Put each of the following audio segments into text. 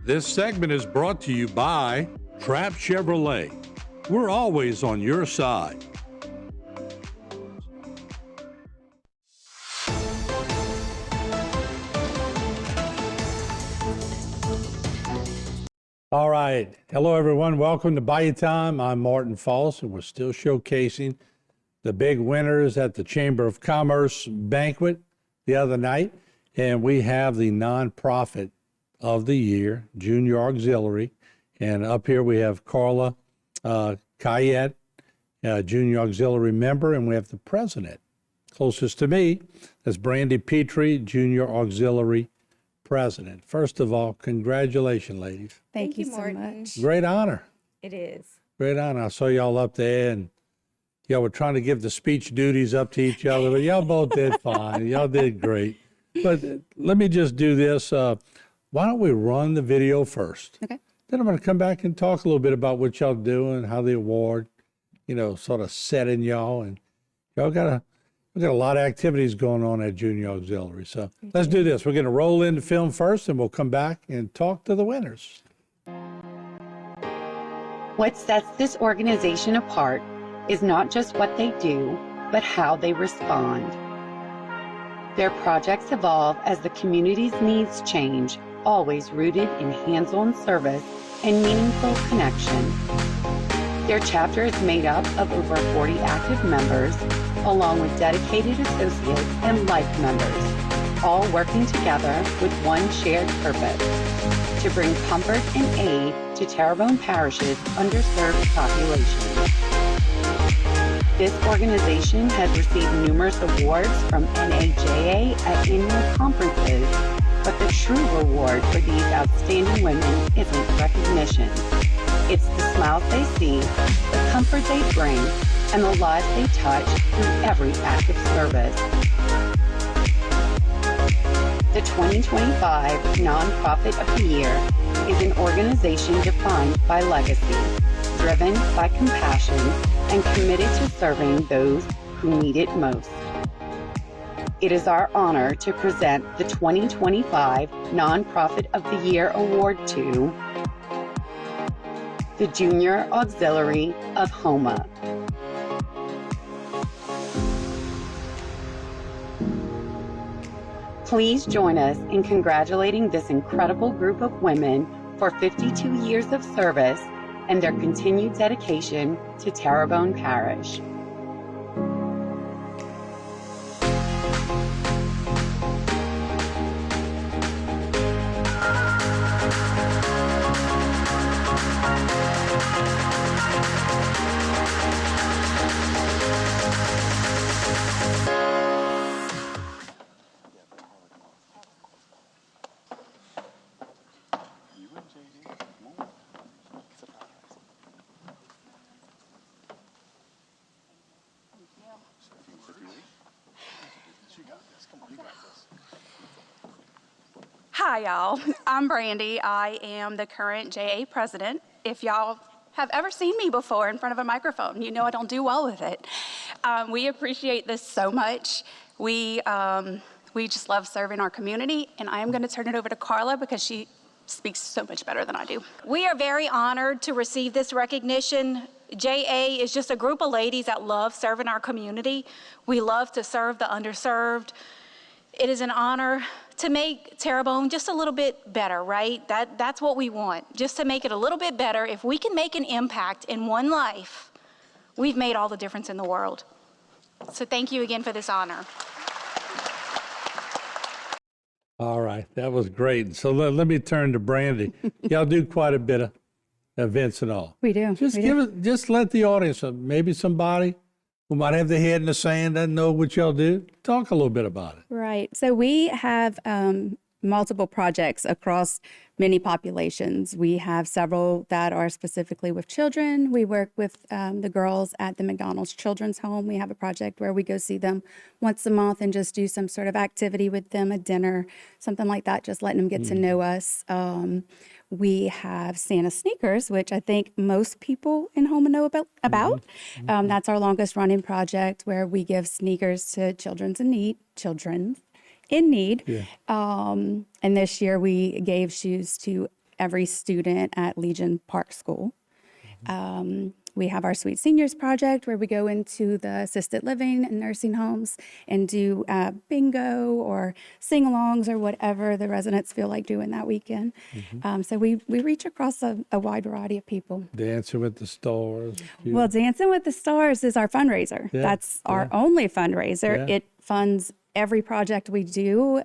This segment is brought to you by Trap Chevrolet. We're always on your side. All right. Hello, everyone. Welcome to Bayou Time. I'm Martin Falls, and we're still showcasing the big winners at the Chamber of Commerce banquet the other night. And we have the nonprofit of the year, Junior Auxiliary. And up here we have Carla Cayette, Junior Auxiliary member, and we have the president. Closest to me is Brandy Petrie, Junior Auxiliary president. First of all, congratulations, ladies. Thank you so much. Great honor. It is. Great honor. I saw y'all up there, and y'all were trying to give the speech duties up to each other, but y'all both did fine. Y'all did great. But let me just do this. Why don't we run the video first? Okay. Then I'm going to come back and talk a little bit about what y'all doing, how the award, sort of set in y'all. And y'all got a lot of activities going on at Junior Auxiliary. So let's do this. We're going to roll in the film first, and we'll come back and talk to the winners. What sets this organization apart is not just what they do, but how they respond. Their projects evolve as the community's needs change, always rooted in hands-on service and meaningful connection. Their chapter is made up of over 40 active members, along with dedicated associates and life members, all working together with one shared purpose: to bring comfort and aid to Terrebonne Parish's underserved population. This organization has received numerous awards from NAJA at annual conferences, but the true reward for these outstanding women isn't recognition. It's the smiles they see, the comfort they bring, and the lives they touch through every act of service. The 2025 Nonprofit of the Year is an organization defined by legacy, driven by compassion, and committed to serving those who need it most. It is our honor to present the 2025 Nonprofit of the Year Award to the Junior Auxiliary of Houma. Please join us in congratulating this incredible group of women for 52 years of service and their continued dedication to Terrebonne Parish. Hi, y'all. I'm Brandy. I am the current JA president. If y'all have ever seen me before in front of a microphone, you know I don't do well with it. We appreciate this so much. We just love serving our community, and I am going to turn it over to Carla because she speaks so much better than I do. We are very honored to receive this recognition. JA is just a group of ladies that love serving our community. We love to serve the underserved. It is an honor to make Terrebonne just a little bit better, right? That's what we want, just to make it a little bit better. If we can make an impact in one life, we've made all the difference in the world. So thank you again for this honor. All right, that was great. So let me turn to Brandy. Y'all do quite a bit of events and all. We do. Just let the audience, maybe somebody who might have their head in the sand, doesn't know what y'all do, talk a little bit about it. Right. So we have multiple projects across many populations. We have several that are specifically with children. We work with the girls at the McDonald's Children's Home. We have a project where we go see them once a month and just do some sort of activity with them, a dinner, something like that, just letting them get to know us. We have Santa Sneakers, which I think most people in Houma know about. That's our longest running project where we give sneakers to children in need. Yeah. And this year we gave shoes to every student at Legion Park School. We have our Sweet Seniors Project where we go into the assisted living and nursing homes and do bingo or sing-alongs or whatever the residents feel like doing that weekend. So we reach across a wide variety of people. Dancing with the Stars. Well, Dancing with the Stars is our fundraiser. Yeah, That's our only fundraiser. Yeah. It funds every project we do.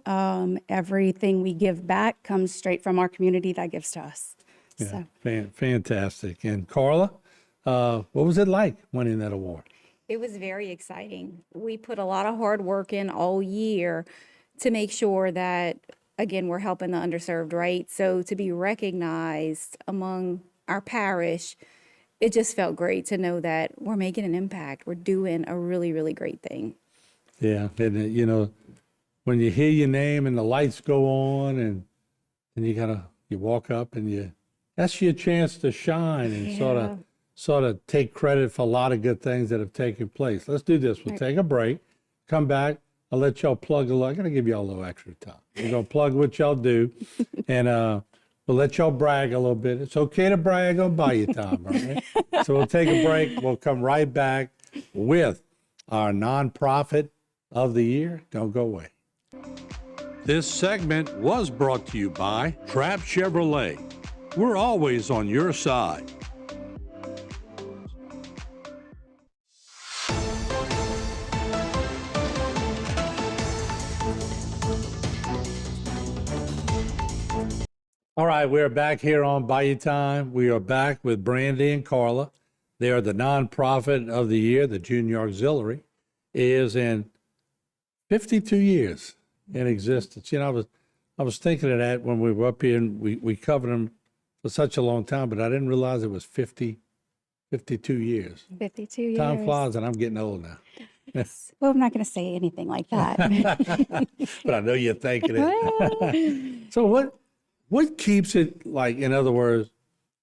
Everything we give back comes straight from our community that gives to us. Yeah, So. fantastic. And Carla, what was it like winning that award? It was very exciting. We put a lot of hard work in all year to make sure that, again, we're helping the underserved, right? So to be recognized among our parish, it just felt great to know that we're making an impact. We're doing a really, really great thing. Yeah, and you know, when you hear your name and the lights go on, and you walk up and that's your chance to shine and sort of take credit for a lot of good things that have taken place. Let's do this. We'll take a break, come back. I'll let y'all plug a little. I'm gonna give y'all a little extra time. We're gonna plug what y'all do, and we'll let y'all brag a little bit. It's okay to brag on Bayou Time, all right? So we'll take a break. We'll come right back with our nonprofit of the year. Don't go away. This segment was brought to you by Trapp Chevrolet. We're always on your side. All right, we're back here on Bayou Time. We are back with Brandy and Carla. They are the nonprofit of the year. The Junior Auxiliary is in 52 years in existence. You know, I was thinking of that when we were up here, and we covered them for such a long time, but I didn't realize it was 52 years. 52 years. Time flies, and I'm getting old now. Well, I'm not going to say anything like that. But I know you're thinking it. So what keeps it, like, in other words,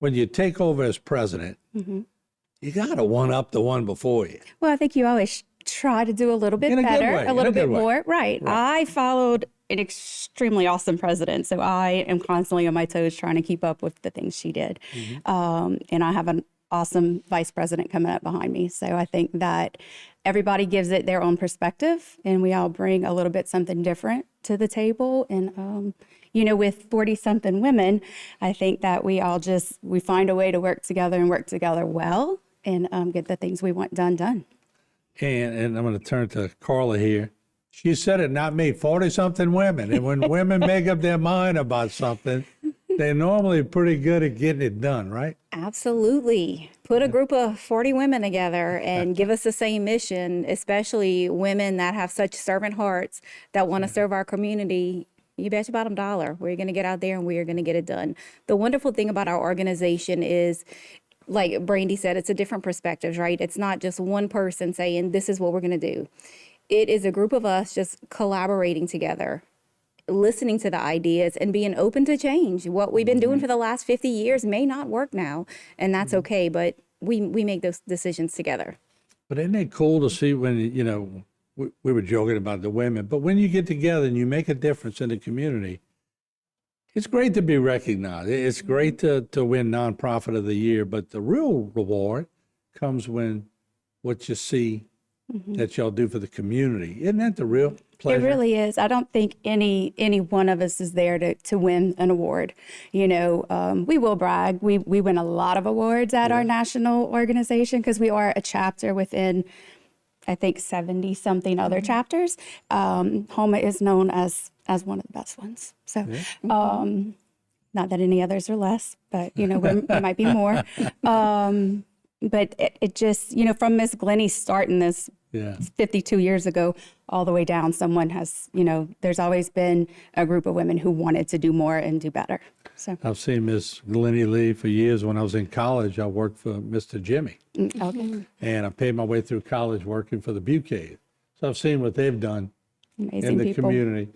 when you take over as president, you got to one up the one before you. Well, I think you always try to do a little bit In a good better, way, a in little a good bit way. more. Right. I followed an extremely awesome president, so I am constantly on my toes trying to keep up with the things she did. And I have an awesome vice president coming up behind me. So I think that everybody gives it their own perspective, and we all bring a little bit something different to the table. And, you know, with 40-something women, I think that we find a way to work together and work together well and get the things we want done. And I'm going to turn to Carla here. She said it, not me, 40-something women. And when women make up their mind about something, they're normally pretty good at getting it done, right? Absolutely. Put a group of 40 women together and give us the same mission, especially women that have such servant hearts that want to serve our community. You bet your bottom dollar, we're going to get out there and we are going to get it done. The wonderful thing about our organization is, like Brandy said, it's a different perspectives, right? It's not just one person saying, this is what we're going to do. It is a group of us just collaborating together, listening to the ideas and being open to change. What we've been doing for the last 50 years may not work now, and that's okay, but we make those decisions together. But isn't it cool to see when, you know, we were joking about the women, but when you get together and you make a difference in the community, it's great to be recognized. It's great to win Nonprofit of the Year, but the real reward comes when what you see that y'all do for the community. Isn't that the real pleasure? It really is. I don't think any one of us is there to win an award. You know, we will brag. We win a lot of awards at our national organization because we are a chapter within, I think, 70-something other chapters. Houma is known as one of the best ones. So, not that any others are less, but, you know, there might be more. But it just, you know, from Miss Glennie starting this 52 years ago all the way down, someone has, you know, there's always been a group of women who wanted to do more and do better. So I've seen Miss Glennie Lee for years. When I was in college, I worked for Mr. Jimmy. okay. And I paid my way through college working for the Bucade. So I've seen what they've done Amazing in the people. community.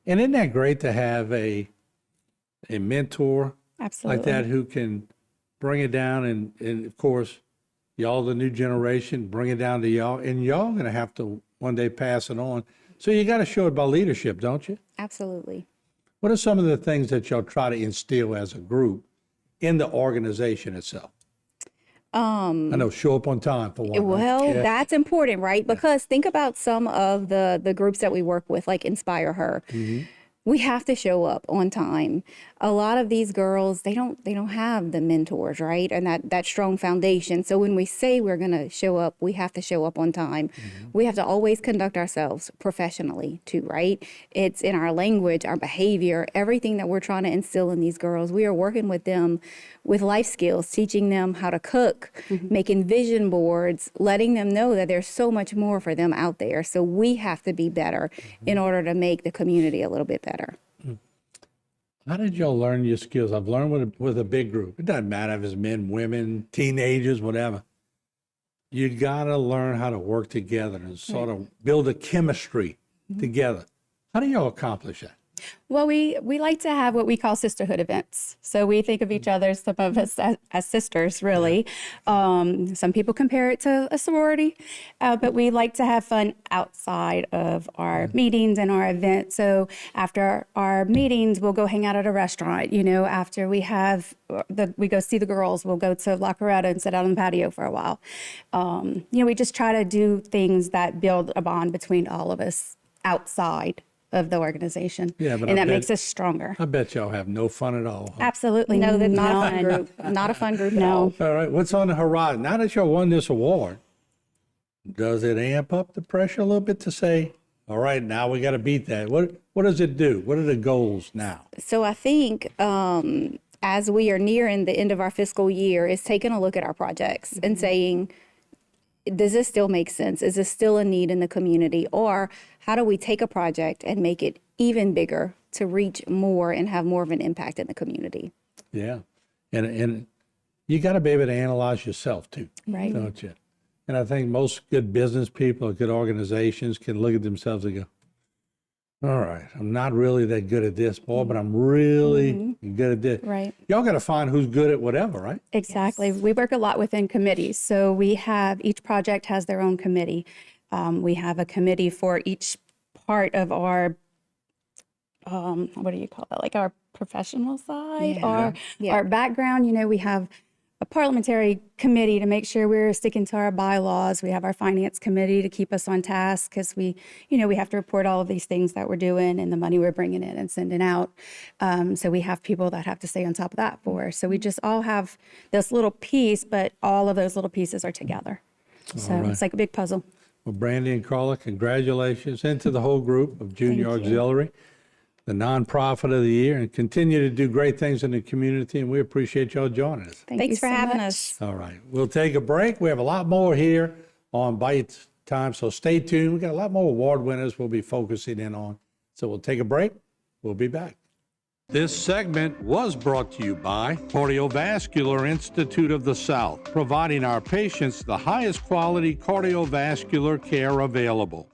And isn't that great to have a mentor Absolutely. like that who can bring it down and of course, y'all, the new generation, bring it down to y'all, and y'all going to have to one day pass it on. So you got to show it by leadership, don't you? Absolutely. What are some of the things that y'all try to instill as a group in the organization itself? I know show up on time for one. Well, right? Yeah. that's important, right? Because think about some of the groups that we work with, like Inspire Her. We have to show up on time. A lot of these girls, they don't have the mentors, right? And that strong foundation. So when we say we're going to show up, we have to show up on time. We have to always conduct ourselves professionally too, right? It's in our language, our behavior, everything that we're trying to instill in these girls. We are working with them with life skills, teaching them how to cook, making vision boards, letting them know that there's so much more for them out there. So we have to be better in order to make the community a little bit better. How did y'all learn your skills? I've learned with a big group. It doesn't matter if it's men, women, teenagers, whatever. You got to learn how to work together and sort of build a chemistry together. How do y'all accomplish that? Well, we like to have what we call sisterhood events. So we think of each other, some of us as sisters, really. Some people compare it to a sorority, but we like to have fun outside of our meetings and our events. So after our meetings, we'll go hang out at a restaurant. You know, after we have we go see the girls, we'll go to La Coretta and sit out on the patio for a while. You know, we just try to do things that build a bond between all of us outside of the organization. Yeah, but and that makes us stronger. I bet y'all have no fun at all. Huh? Absolutely. No, that's not a fun group. Not a fun group at all. All right, what's on the horizon? Now that y'all won this award, does it amp up the pressure a little bit to say, all right, now we got to beat that? What does it do? What are the goals now? So I think as we are nearing the end of our fiscal year, is taking a look at our projects and saying, does this still make sense? Is this still a need in the community? Or how do we take a project and make it even bigger to reach more and have more of an impact in the community? Yeah, and you got to be able to analyze yourself too, Right. don't you? And I think most good business people or good organizations can look at themselves and go, all right, I'm not really that good at this, boy, but I'm really good at this. Right. Y'all got to find who's good at whatever, right? Exactly. We work a lot within committees. So we have, each project has their own committee. We have a committee for each part of our, what do you call it? Like our professional side or our background. You know, we have a parliamentary committee to make sure we're sticking to our bylaws. We have our finance committee to keep us on task because we have to report all of these things that we're doing and the money we're bringing in and sending out. So we have people that have to stay on top of that for us. So we just all have this little piece, but all of those little pieces are together. So it's like a big puzzle. Well, Brandy and Carla, congratulations, and to the whole group of Junior Auxiliary, the nonprofit of the year, and continue to do great things in the community, and we appreciate y'all joining us. Thanks for having us. All right, we'll take a break. We have a lot more here on Bite Time, so stay tuned. We got a lot more award winners we'll be focusing in on. So we'll take a break. We'll be back. This segment was brought to you by Cardiovascular Institute of the South, providing our patients the highest quality cardiovascular care available.